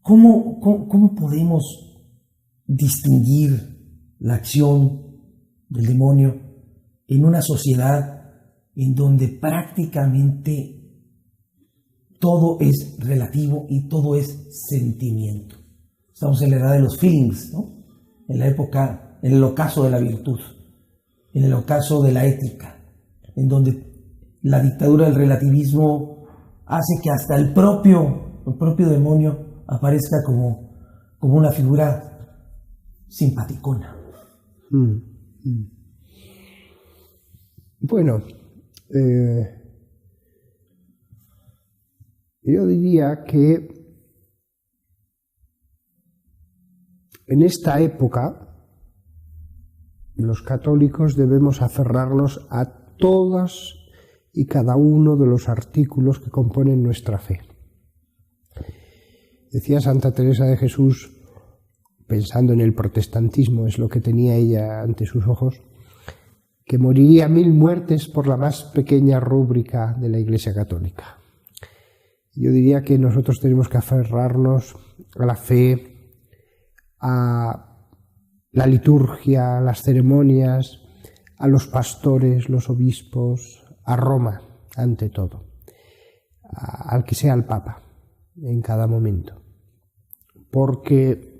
¿Cómo podemos distinguir la acción del demonio en una sociedad en donde prácticamente todo es relativo y todo es sentimiento? Estamos en la edad de los feelings, ¿no? En la época, en el ocaso de la virtud, en el ocaso de la ética, en donde la dictadura del relativismo hace que hasta el propio demonio aparezca como una figura simpaticona. Bueno, yo diría que en esta época los católicos debemos aferrarnos a todas y cada uno de los artículos que componen nuestra fe. Decía Santa Teresa de Jesús, pensando en el protestantismo, es lo que tenía ella ante sus ojos, que moriría 1000 muertes por la más pequeña rúbrica de la Iglesia Católica. Yo diría que nosotros tenemos que aferrarnos a la fe, a la liturgia, a las ceremonias, a los pastores, los obispos, a Roma, ante todo, al que sea el Papa en cada momento. Porque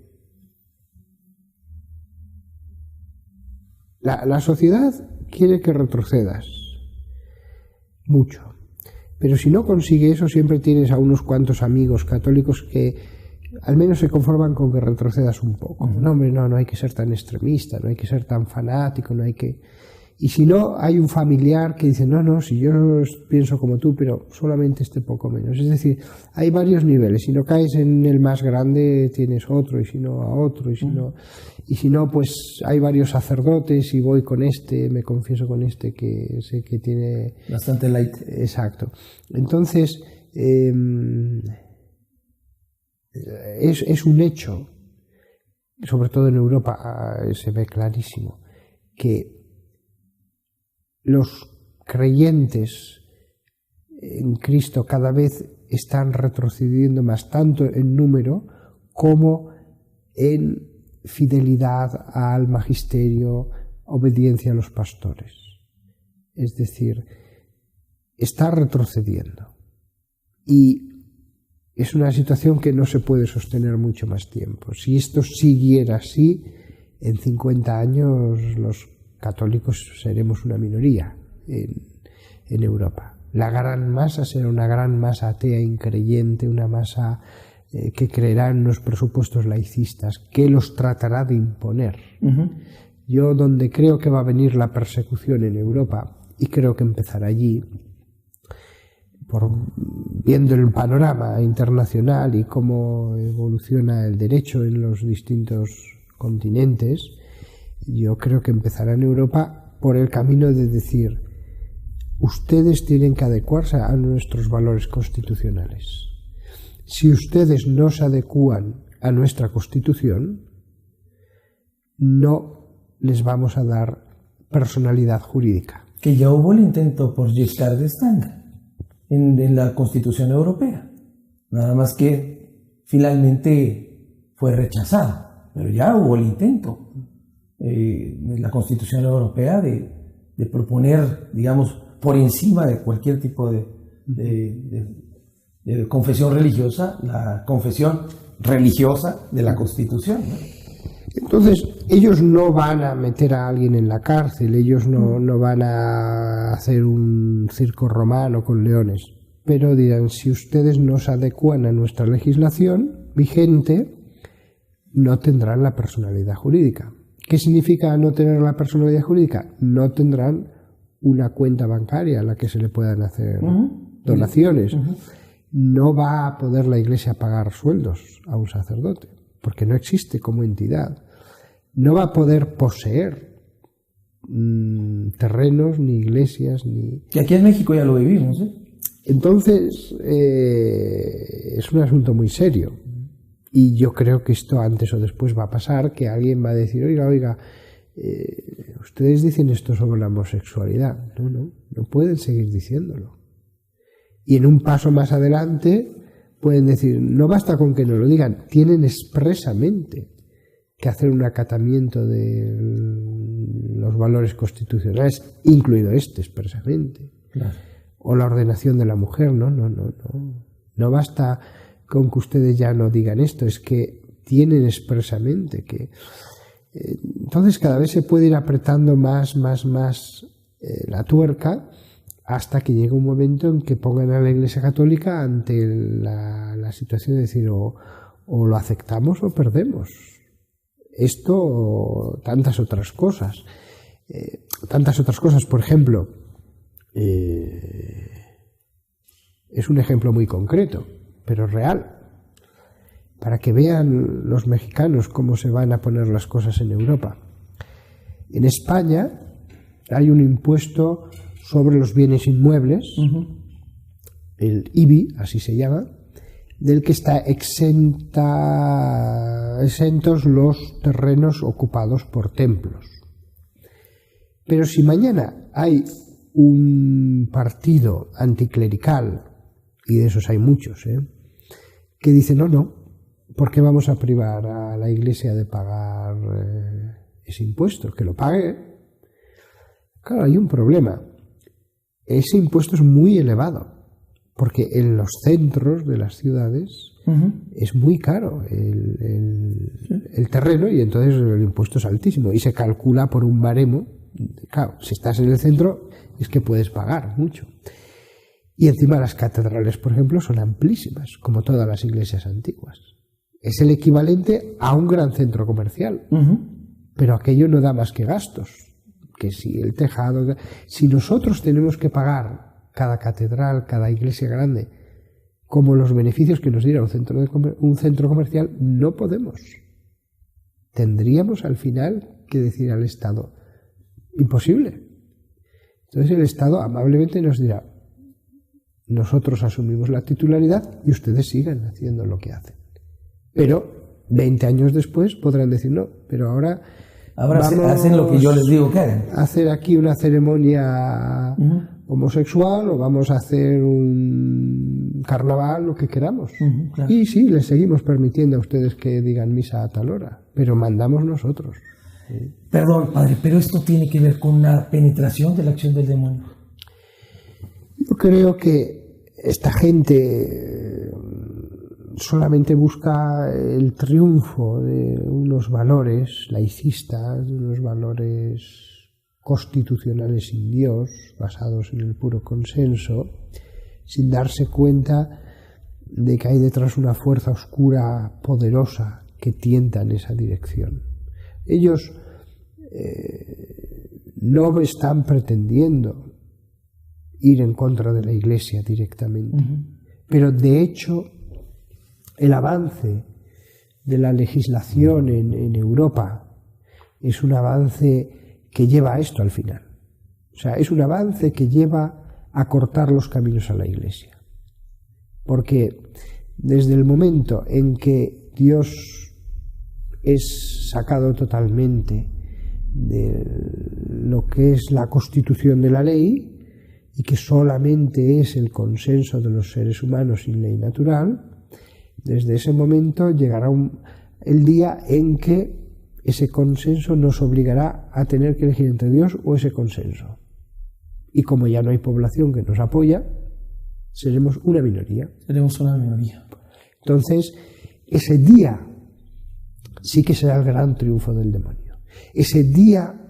la sociedad quiere que retrocedas mucho, pero si no consigue eso siempre tienes a unos cuantos amigos católicos que al menos se conforman con que retrocedas un poco. No, hombre, no hay que ser tan extremista, no hay que ser tan fanático, no hay que... Y si no, hay un familiar que dice, no, si yo pienso como tú, pero solamente este poco menos. Es decir, hay varios niveles. Si no caes en el más grande, tienes otro, y si no, a otro, y si no, pues hay varios sacerdotes y voy con este, me confieso con este que sé que tiene... Bastante light. Exacto. Entonces, es un hecho, sobre todo en Europa se ve clarísimo, que los creyentes en Cristo cada vez están retrocediendo más, tanto en número como en fidelidad al magisterio, obediencia a los pastores. Es decir, está retrocediendo. Y es una situación que no se puede sostener mucho más tiempo. Si esto siguiera así, en 50 años los católicos seremos una minoría en Europa. La gran masa será una gran masa atea, increyente, una masa que creerá en los presupuestos laicistas, que los tratará de imponer. Yo donde creo que va a venir la persecución en Europa, y creo que empezará allí, viendo el panorama internacional y cómo evoluciona el derecho en los distintos continentes, yo creo que empezará en Europa por el camino de decir, ustedes tienen que adecuarse a nuestros valores constitucionales. Si ustedes no se adecúan a nuestra Constitución, no les vamos a dar personalidad jurídica. Que ya hubo el intento por Giscard d'Estaing en la Constitución Europea, nada más que finalmente fue rechazada, pero ya hubo el intento en la Constitución Europea de proponer, digamos, por encima de cualquier tipo de confesión religiosa, la confesión religiosa de la Constitución, ¿no? Entonces, ellos no van a meter a alguien en la cárcel, ellos no van a hacer un circo romano con leones, pero dirán, si ustedes no se adecuan a nuestra legislación vigente, no tendrán la personalidad jurídica. ¿Qué significa no tener la personalidad jurídica? No tendrán una cuenta bancaria a la que se le puedan hacer donaciones. No va a poder la Iglesia pagar sueldos a un sacerdote, porque no existe como entidad. No va a poder poseer terrenos, ni iglesias, ni... Que aquí en México ya lo vivimos, ¿eh? Entonces, es un asunto muy serio. Y yo creo que esto antes o después va a pasar, que alguien va a decir, oiga, ustedes dicen esto sobre la homosexualidad. No pueden seguir diciéndolo. Y en un paso más adelante pueden decir, no basta con que nos lo digan, tienen expresamente que hacer un acatamiento de los valores constitucionales, incluido este expresamente. Claro. O la ordenación de la mujer, no. No basta con que ustedes ya no digan esto, es que tienen expresamente que... Entonces cada vez se puede ir apretando más la tuerca hasta que llegue un momento en que pongan a la Iglesia Católica ante la situación de decir o lo aceptamos o perdemos. Esto o tantas otras cosas. Por ejemplo, es un ejemplo muy concreto, pero real, para que vean los mexicanos cómo se van a poner las cosas en Europa. En España hay un impuesto sobre los bienes inmuebles, el IBI, así se llama, del que está exentos los terrenos ocupados por templos. Pero si mañana hay un partido anticlerical, y de esos hay muchos, que dice no, ¿por qué vamos a privar a la Iglesia de pagar ese impuesto? Que lo pague. Claro, hay un problema. Ese impuesto es muy elevado, porque en los centros de las ciudades es muy caro el terreno, y entonces el impuesto es altísimo y se calcula por un baremo. Claro, si estás en el centro es que puedes pagar mucho. Y encima las catedrales, por ejemplo, son amplísimas, como todas las iglesias antiguas. Es el equivalente a un gran centro comercial, pero aquello no da más que gastos. Que si el tejado... Si nosotros tenemos que pagar cada catedral, cada iglesia grande, como los beneficios que nos diera un centro comercial, no podemos. Tendríamos al final que decir al Estado, imposible. Entonces el Estado amablemente nos dirá, nosotros asumimos la titularidad y ustedes sigan haciendo lo que hacen. Pero 20 años después podrán decir no, pero ahora hacen lo que yo les digo que hagan. Hacer aquí una ceremonia homosexual, o vamos a hacer un carnaval, lo que queramos. Claro. Y sí, les seguimos permitiendo a ustedes que digan misa a tal hora, pero mandamos nosotros. Perdón, padre, pero esto tiene que ver con una penetración de la acción del demonio. Yo creo que esta gente solamente busca el triunfo de unos valores laicistas, de unos valores constitucionales sin Dios, basados en el puro consenso, sin darse cuenta de que hay detrás una fuerza oscura poderosa que tienta en esa dirección. Ellos no están pretendiendo ir en contra de la Iglesia directamente, pero de hecho el avance de la legislación en Europa es un avance que lleva a esto al final. O sea, es un avance que lleva a cortar los caminos a la Iglesia. Porque desde el momento en que Dios es sacado totalmente de lo que es la constitución de la ley, y que solamente es el consenso de los seres humanos sin ley natural, desde ese momento llegará el día en que ese consenso nos obligará a tener que elegir entre Dios o ese consenso. Y como ya no hay población que nos apoya, seremos una minoría. Seremos una minoría. Entonces, ese día sí que será el gran triunfo del demonio. Ese día,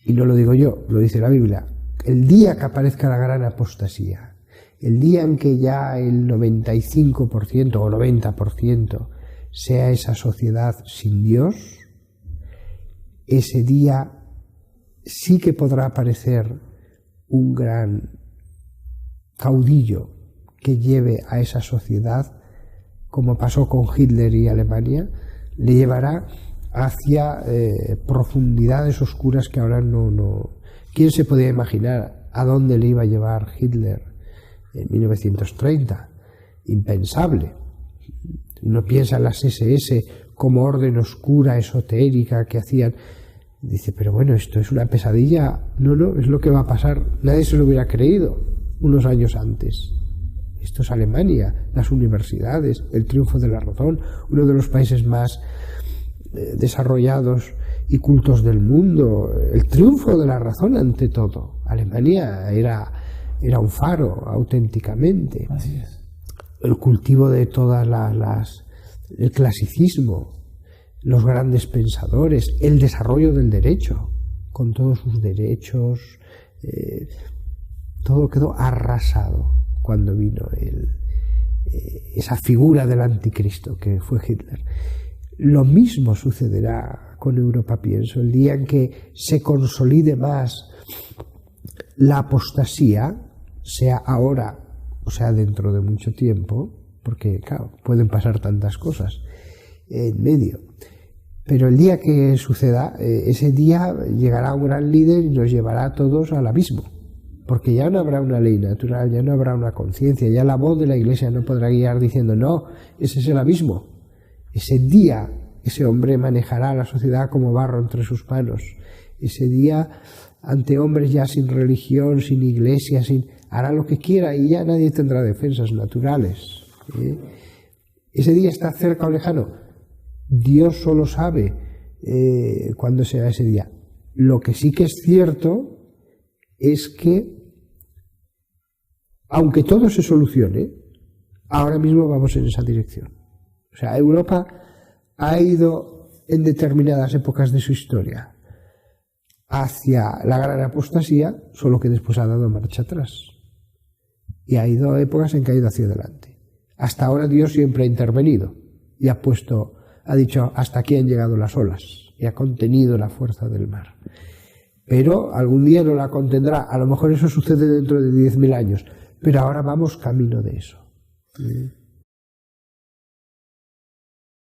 y no lo digo yo, lo dice la Biblia, el día que aparezca la gran apostasía, el día en que ya el 95% o 90% sea esa sociedad sin Dios, ese día sí que podrá aparecer un gran caudillo que lleve a esa sociedad, como pasó con Hitler y Alemania, le llevará hacia profundidades oscuras que ahora no. ¿Quién se podía imaginar a dónde le iba a llevar Hitler en 1930? Impensable. Uno piensa en las SS como orden oscura, esotérica que hacían. Dice, pero bueno, esto es una pesadilla. No, es lo que va a pasar. Nadie se lo hubiera creído unos años antes. Esto es Alemania, las universidades, el triunfo de la razón, uno de los países más desarrollados y cultos del mundo, el triunfo de la razón ante todo. Alemania era un faro auténticamente. Así es. El cultivo de todas el clasicismo, los grandes pensadores, el desarrollo del derecho, con todos sus derechos, todo quedó arrasado cuando vino esa figura del anticristo que fue Hitler. Lo mismo sucederá con Europa, pienso, el día en que se consolide más la apostasía, sea ahora o sea dentro de mucho tiempo, porque claro, pueden pasar tantas cosas en medio. Pero el día que suceda, ese día llegará un gran líder y nos llevará a todos al abismo, porque ya no habrá una ley natural, ya no habrá una conciencia, ya la voz de la Iglesia no podrá guiar diciendo no, ese es el abismo. Ese día ese hombre manejará la sociedad como barro entre sus manos. Ese día, ante hombres ya sin religión, sin iglesia, hará lo que quiera y ya nadie tendrá defensas naturales. Ese día está cerca o lejano. Dios solo sabe cuándo será ese día. Lo que sí que es cierto es que, aunque todo se solucione, ahora mismo vamos en esa dirección. O sea, Europa ha ido en determinadas épocas de su historia hacia la gran apostasía, solo que después ha dado marcha atrás. Y ha ido épocas en que ha ido hacia adelante. Hasta ahora Dios siempre ha intervenido y ha dicho, hasta aquí han llegado las olas, y ha contenido la fuerza del mar. Pero algún día no la contendrá. A lo mejor eso sucede dentro de 10.000 años, pero ahora vamos camino de eso.